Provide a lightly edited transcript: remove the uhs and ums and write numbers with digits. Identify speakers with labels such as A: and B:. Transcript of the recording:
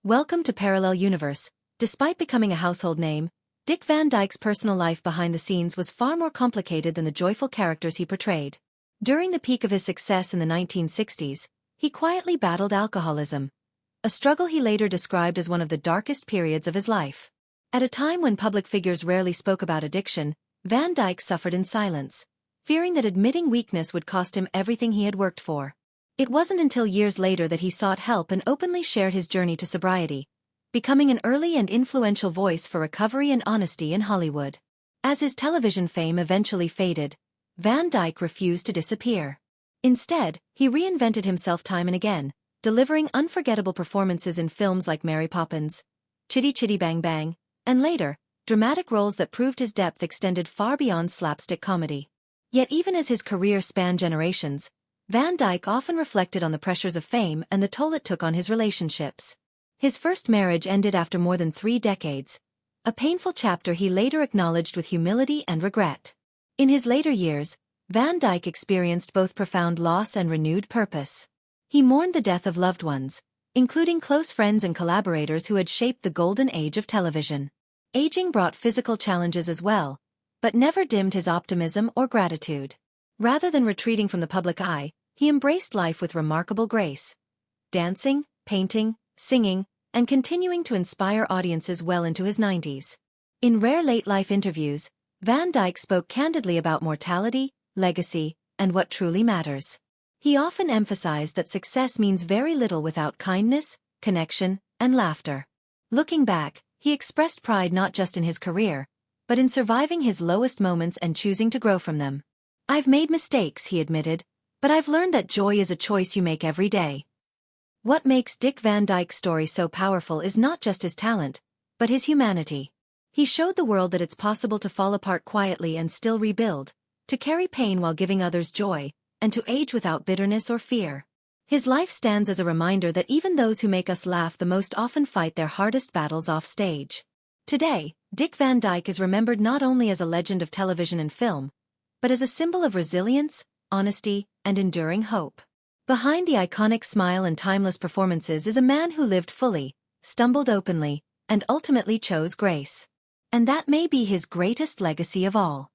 A: Welcome to Parallel Universe. Despite becoming a household name, Dick Van Dyke's personal life behind the scenes was far more complicated than the joyful characters he portrayed. During the peak of his success in the 1960s, he quietly battled alcoholism, a struggle he later described as one of the darkest periods of his life. At a time when public figures rarely spoke about addiction, Van Dyke suffered in silence, fearing that admitting weakness would cost him everything he had worked for. It wasn't until years later that he sought help and openly shared his journey to sobriety, becoming an early and influential voice for recovery and honesty in Hollywood. As his television fame eventually faded, Van Dyke refused to disappear. Instead, he reinvented himself time and again, delivering unforgettable performances in films like Mary Poppins, Chitty Chitty Bang Bang, and later, dramatic roles that proved his depth extended far beyond slapstick comedy. Yet even as his career spanned generations, Van Dyke often reflected on the pressures of fame and the toll it took on his relationships. His first marriage ended after more than 3 decades, a painful chapter he later acknowledged with humility and regret. In his later years, Van Dyke experienced both profound loss and renewed purpose. He mourned the death of loved ones, including close friends and collaborators who had shaped the golden age of television. Aging brought physical challenges as well, but never dimmed his optimism or gratitude. Rather than retreating from the public eye, he embraced life with remarkable grace, dancing, painting, singing, and continuing to inspire audiences well into his 90s. In rare late-life interviews, Van Dyke spoke candidly about mortality, legacy, and what truly matters. He often emphasized that success means very little without kindness, connection, and laughter. Looking back, he expressed pride not just in his career, but in surviving his lowest moments and choosing to grow from them. "I've made mistakes," he admitted, "but I've learned that joy is a choice you make every day." What makes Dick Van Dyke's story so powerful is not just his talent, but his humanity. He showed the world that it's possible to fall apart quietly and still rebuild, to carry pain while giving others joy, and to age without bitterness or fear. His life stands as a reminder that even those who make us laugh the most often fight their hardest battles off stage. Today, Dick Van Dyke is remembered not only as a legend of television and film, but as a symbol of resilience, honesty, and enduring hope. Behind the iconic smile and timeless performances is a man who lived fully, stumbled openly, and ultimately chose grace. And that may be his greatest legacy of all.